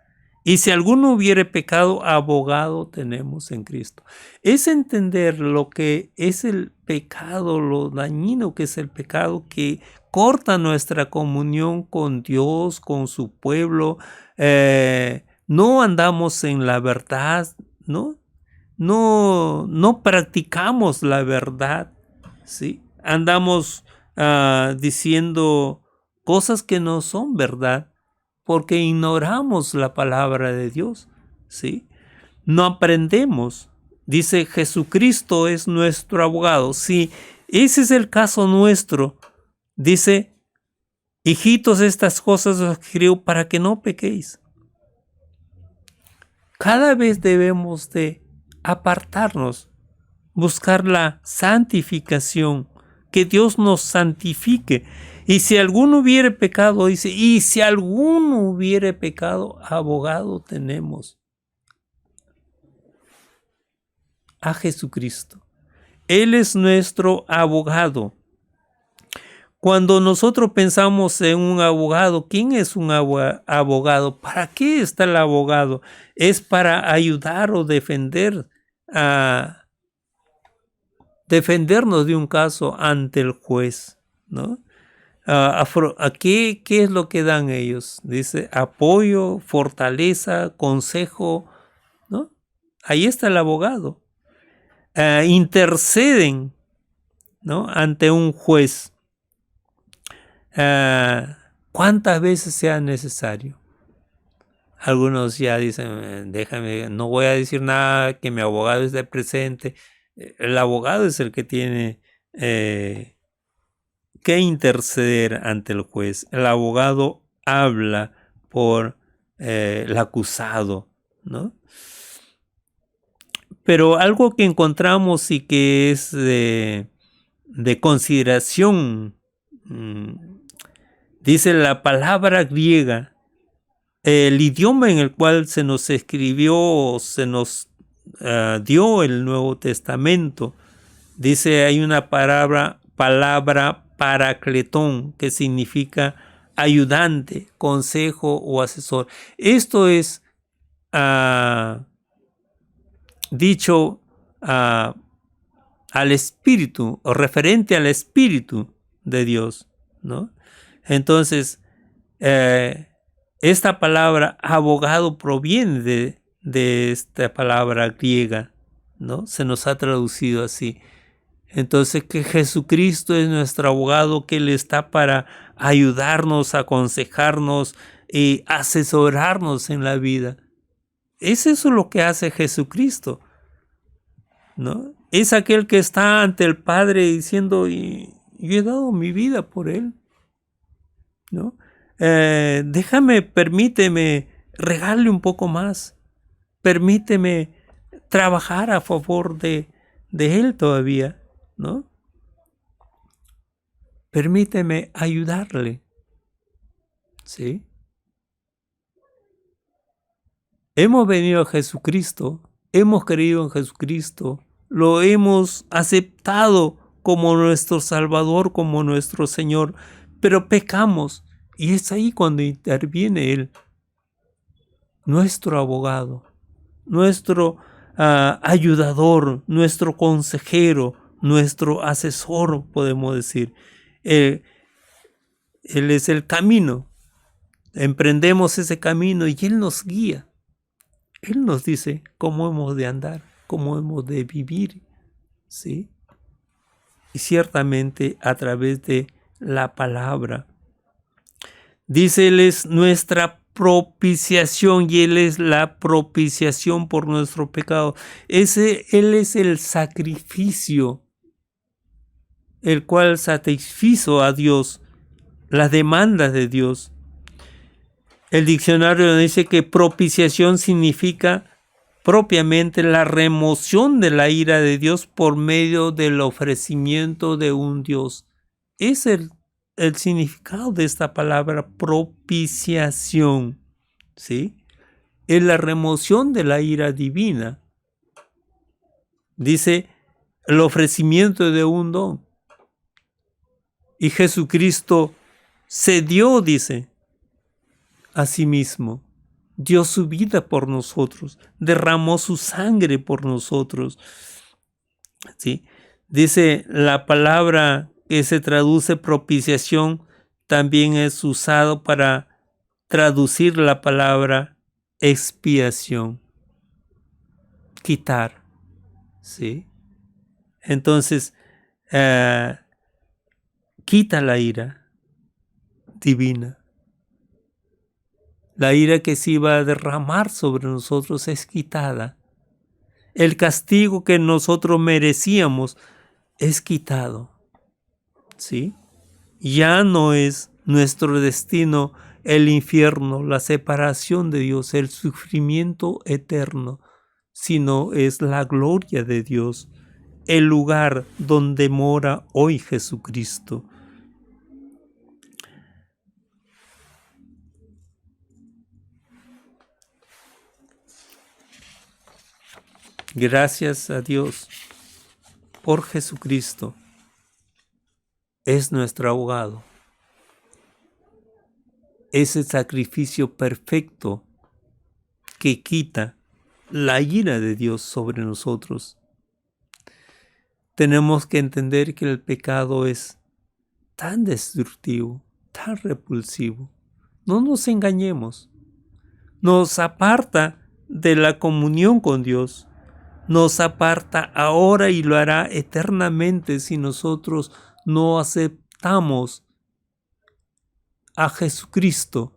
Y si alguno hubiere pecado, abogado tenemos en Cristo. Es entender lo que es el pecado, lo dañino que es el pecado, que corta nuestra comunión con Dios, con su pueblo. No andamos en la verdad, ¿no? No practicamos la verdad, ¿sí? Andamos diciendo cosas que no son verdad porque ignoramos la palabra de Dios, ¿sí? No aprendemos. Dice, Jesucristo es nuestro abogado. Si ese es el caso nuestro, dice, hijitos, estas cosas os escribo para que no pequéis. Cada vez debemos de apartarnos, buscar la santificación, que Dios nos santifique. Y si alguno hubiere pecado, dice, y si alguno hubiere pecado, abogado tenemos a Jesucristo. Él es nuestro abogado. Cuando nosotros pensamos en un abogado, ¿quién es un abogado? ¿Para qué está el abogado? Es para ayudar o defendernos de un caso ante el juez, ¿no? ¿Qué es lo que dan ellos? Dice apoyo, fortaleza, consejo, ¿no? Ahí está el abogado. Interceden, ¿no? Ante un juez. ¿Cuántas veces sea necesario? Algunos ya dicen, déjame, no voy a decir nada, que mi abogado esté presente. El abogado es el que tiene que interceder ante el juez. El abogado habla por el acusado, ¿no? Pero algo que encontramos y que es de consideración. Dice la palabra griega, el idioma en el cual se nos escribió, se nos dio el Nuevo Testamento. Dice, hay una palabra paracletón, que significa ayudante, consejo o asesor. Esto es dicho al Espíritu, o referente al Espíritu de Dios, ¿no? Entonces, esta palabra abogado proviene de esta palabra griega, ¿no? Se nos ha traducido así. Entonces, que Jesucristo es nuestro abogado, que Él está para ayudarnos, aconsejarnos y asesorarnos en la vida. Es eso lo que hace Jesucristo, ¿no? Es aquel que está ante el Padre diciendo, yo he dado mi vida por Él, ¿no? Permíteme regarle un poco más. Permíteme trabajar a favor de Él todavía, ¿no? Permíteme ayudarle, ¿sí? Hemos venido a Jesucristo, hemos creído en Jesucristo, lo hemos aceptado como nuestro Salvador, como nuestro Señor, pero pecamos, y es ahí cuando interviene Él, nuestro abogado, nuestro ayudador, nuestro consejero, nuestro asesor, podemos decir. Él es el camino. Emprendemos ese camino y Él nos guía. Él nos dice cómo hemos de andar, cómo hemos de vivir, ¿sí? Y ciertamente a través de la palabra. Dice, Él es nuestra propiciación y Él es la propiciación por nuestro pecado. Él es el sacrificio, el cual satisfizo a Dios, las demandas de Dios. El diccionario dice que propiciación significa propiamente la remoción de la ira de Dios por medio del ofrecimiento de un Dios. Es el significado de esta palabra propiciación, ¿sí? Es la remoción de la ira divina. Dice el ofrecimiento de un don. Y Jesucristo se dio, dice, a sí mismo. Dio su vida por nosotros. Derramó su sangre por nosotros. ¿Sí? Dice la palabra que se traduce propiciación, también es usado para traducir la palabra expiación. Quitar. ¿Sí? Entonces, quita la ira divina. La ira que se iba a derramar sobre nosotros es quitada. El castigo que nosotros merecíamos es quitado. ¿Sí? Ya no es nuestro destino el infierno, la separación de Dios, el sufrimiento eterno, sino es la gloria de Dios, el lugar donde mora hoy Jesucristo. Gracias a Dios por Jesucristo. Es nuestro abogado. Es el sacrificio perfecto que quita la ira de Dios sobre nosotros. Tenemos que entender que el pecado es tan destructivo, tan repulsivo. No nos engañemos. Nos aparta de la comunión con Dios. Nos aparta ahora y lo hará eternamente si nosotros no aceptamos a Jesucristo,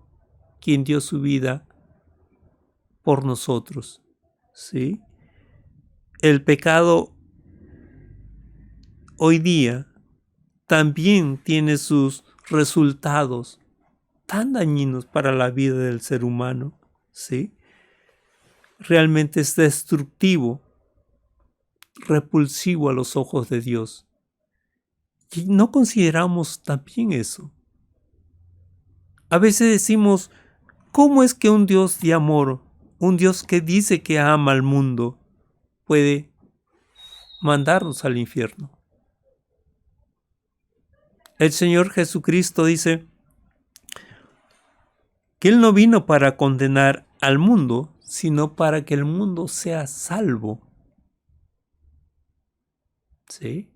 quien dio su vida por nosotros. ¿Sí? El pecado hoy día también tiene sus resultados tan dañinos para la vida del ser humano. ¿Sí? Realmente es destructivo, repulsivo a los ojos de Dios. Y no consideramos también eso. A veces decimos, ¿cómo es que un Dios de amor, un Dios que dice que ama al mundo, puede mandarnos al infierno? El Señor Jesucristo dice que Él no vino para condenar al mundo, sino para que el mundo sea salvo. ¿Sí?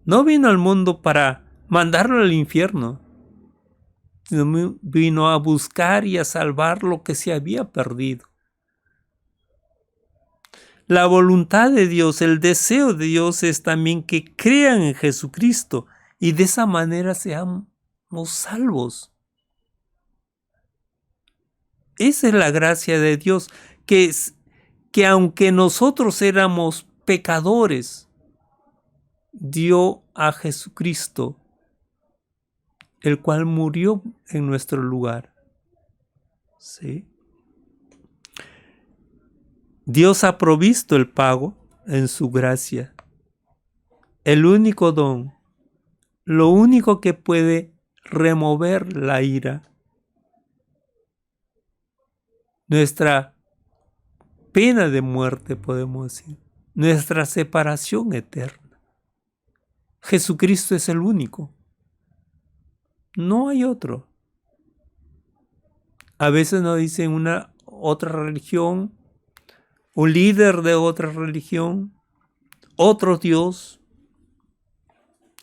No vino al mundo para mandarlo al infierno, sino vino a buscar y a salvar lo que se había perdido. La voluntad de Dios, el deseo de Dios es también que crean en Jesucristo y de esa manera seamos salvos. Esa es la gracia de Dios, que aunque nosotros éramos pecadores, dio a Jesucristo, el cual murió en nuestro lugar. ¿Sí? Dios ha provisto el pago en su gracia. El único don, lo único que puede remover la ira, nuestra pena de muerte, podemos decir, nuestra separación eterna. Jesucristo es el único. No hay otro. A veces nos dicen una otra religión, un líder de otra religión, otro Dios.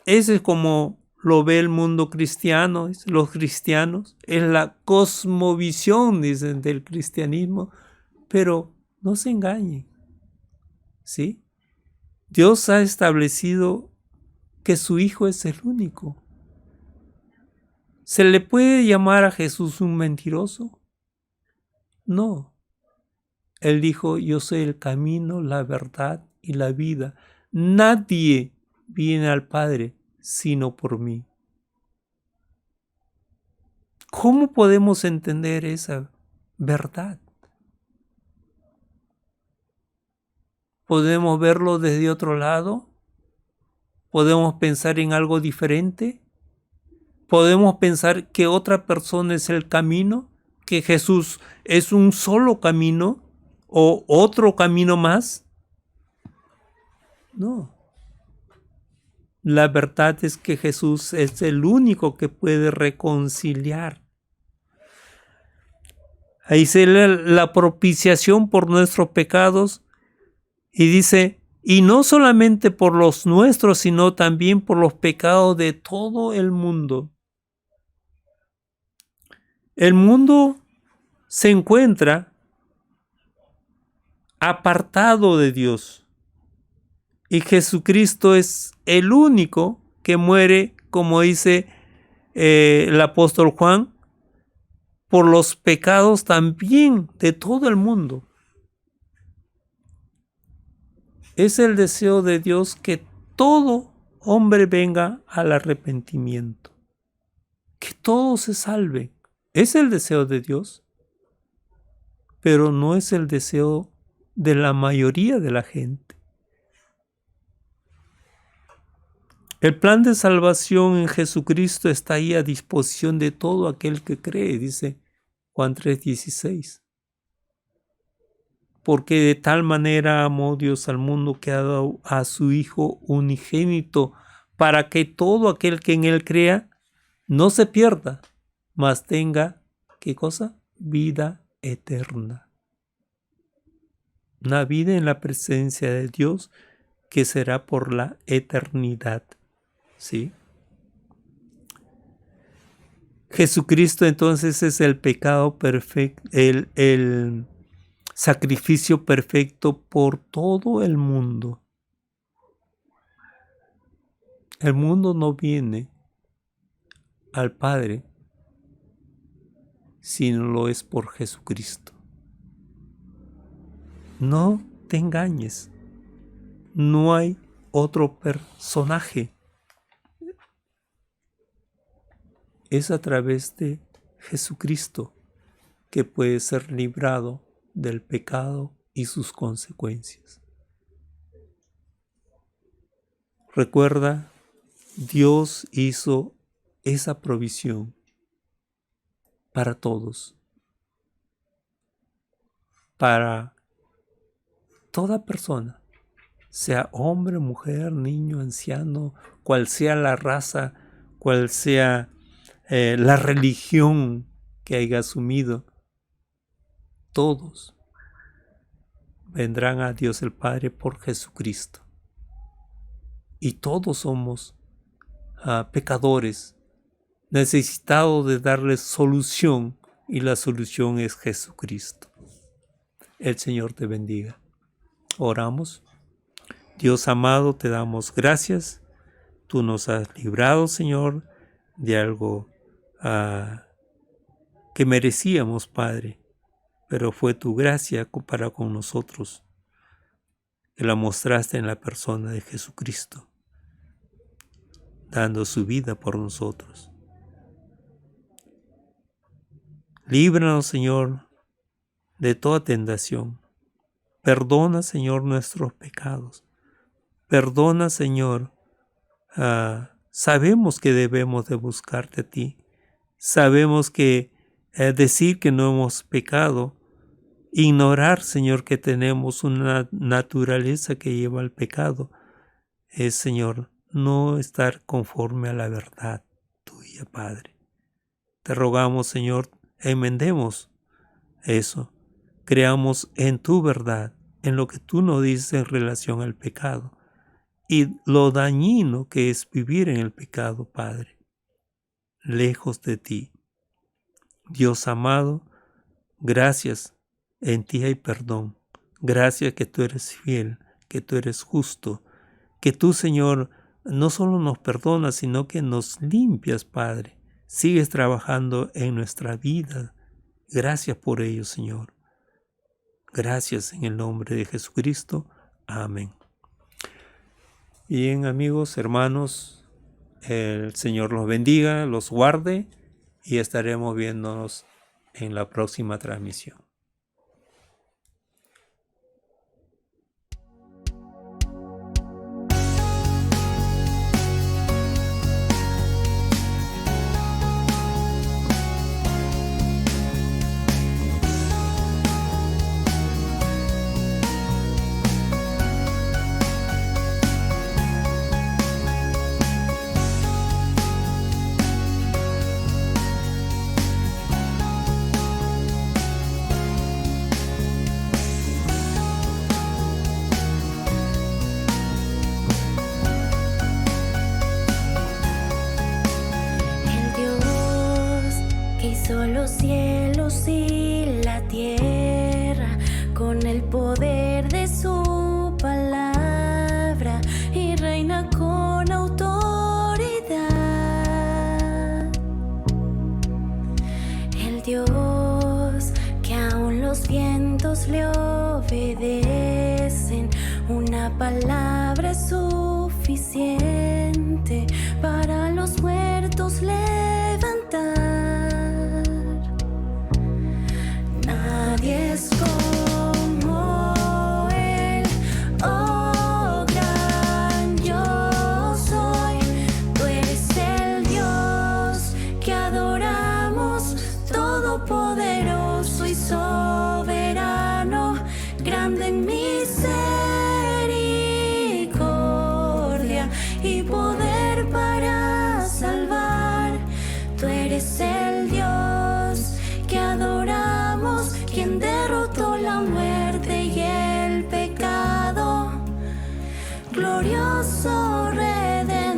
Ese es como lo ve el mundo cristiano, los cristianos. Es la cosmovisión, dicen, del cristianismo. Pero no se engañen. ¿Sí? Dios ha establecido que su Hijo es el único. ¿Se le puede llamar a Jesús un mentiroso? No. Él dijo, yo soy el camino, la verdad y la vida. Nadie viene al Padre sino por mí. ¿Cómo podemos entender esa verdad? ¿Podemos verlo desde otro lado? ¿Podemos pensar en algo diferente? ¿Podemos pensar que otra persona es el camino? ¿Que Jesús es un solo camino? ¿O otro camino más? No. La verdad es que Jesús es el único que puede reconciliar. Ahí se lee la propiciación por nuestros pecados y dice, y no solamente por los nuestros, sino también por los pecados de todo el mundo. El mundo se encuentra apartado de Dios. Y Jesucristo es el único que muere, como dice el apóstol Juan, por los pecados también de todo el mundo. Es el deseo de Dios que todo hombre venga al arrepentimiento, que todo se salve. Es el deseo de Dios, pero no es el deseo de la mayoría de la gente. El plan de salvación en Jesucristo está ahí a disposición de todo aquel que cree, dice Juan 3:16. Porque de tal manera amó Dios al mundo que ha dado a su Hijo unigénito, para que todo aquel que en Él crea no se pierda, mas tenga, ¿qué cosa? Vida eterna. Una vida en la presencia de Dios que será por la eternidad. ¿Sí? Jesucristo entonces es el pecado perfecto, el sacrificio perfecto por todo el mundo. El mundo no viene al Padre si no lo es por Jesucristo. No te engañes. No hay otro personaje. Es a través de Jesucristo que puede ser librado del pecado y sus consecuencias. Recuerda Dios hizo esa provisión para todos, para toda persona, sea hombre, mujer, niño, anciano, cual sea la raza, cual sea la religión que haya asumido, todos vendrán a Dios el Padre por Jesucristo. Y todos somos pecadores, necesitados de darles solución, y la solución es Jesucristo. El Señor te bendiga. Oramos. Dios amado, te damos gracias. Tú nos has librado, Señor, de algo que merecíamos, Padre, pero fue tu gracia para con nosotros, que la mostraste en la persona de Jesucristo, dando su vida por nosotros. Líbranos, Señor, de toda tentación. Perdona, Señor, nuestros pecados. Perdona, Señor. Sabemos que debemos de buscarte a ti. Sabemos que decir que no hemos pecado, ignorar, Señor, que tenemos una naturaleza que lleva al pecado, es, Señor, no estar conforme a la verdad tuya, Padre. Te rogamos, Señor, enmendemos eso. Creamos en tu verdad, en lo que tú nos dices en relación al pecado y lo dañino que es vivir en el pecado, Padre, lejos de ti. Dios amado, gracias, en ti hay perdón. Gracias que tú eres fiel, que tú eres justo, que tú, Señor, no solo nos perdonas, sino que nos limpias, Padre. Sigues trabajando en nuestra vida. Gracias por ello, Señor. Gracias en el nombre de Jesucristo. Amén. Bien, amigos, hermanos, el Señor los bendiga, los guarde y estaremos viéndonos en la próxima transmisión. Los cielos y la tierra con el poder de su palabra y reina con autoridad. El Dios que aún los vientos le obedecen, una palabra es suficiente para los muertos levantar. Nadie es como Él, oh gran yo soy. Tú eres el Dios que adoramos, todopoderoso y soberano, grande en misericordia y poder para salvar. Tú eres el Dios que adoramos, quien derrotó la muerte y el pecado, glorioso Redentor.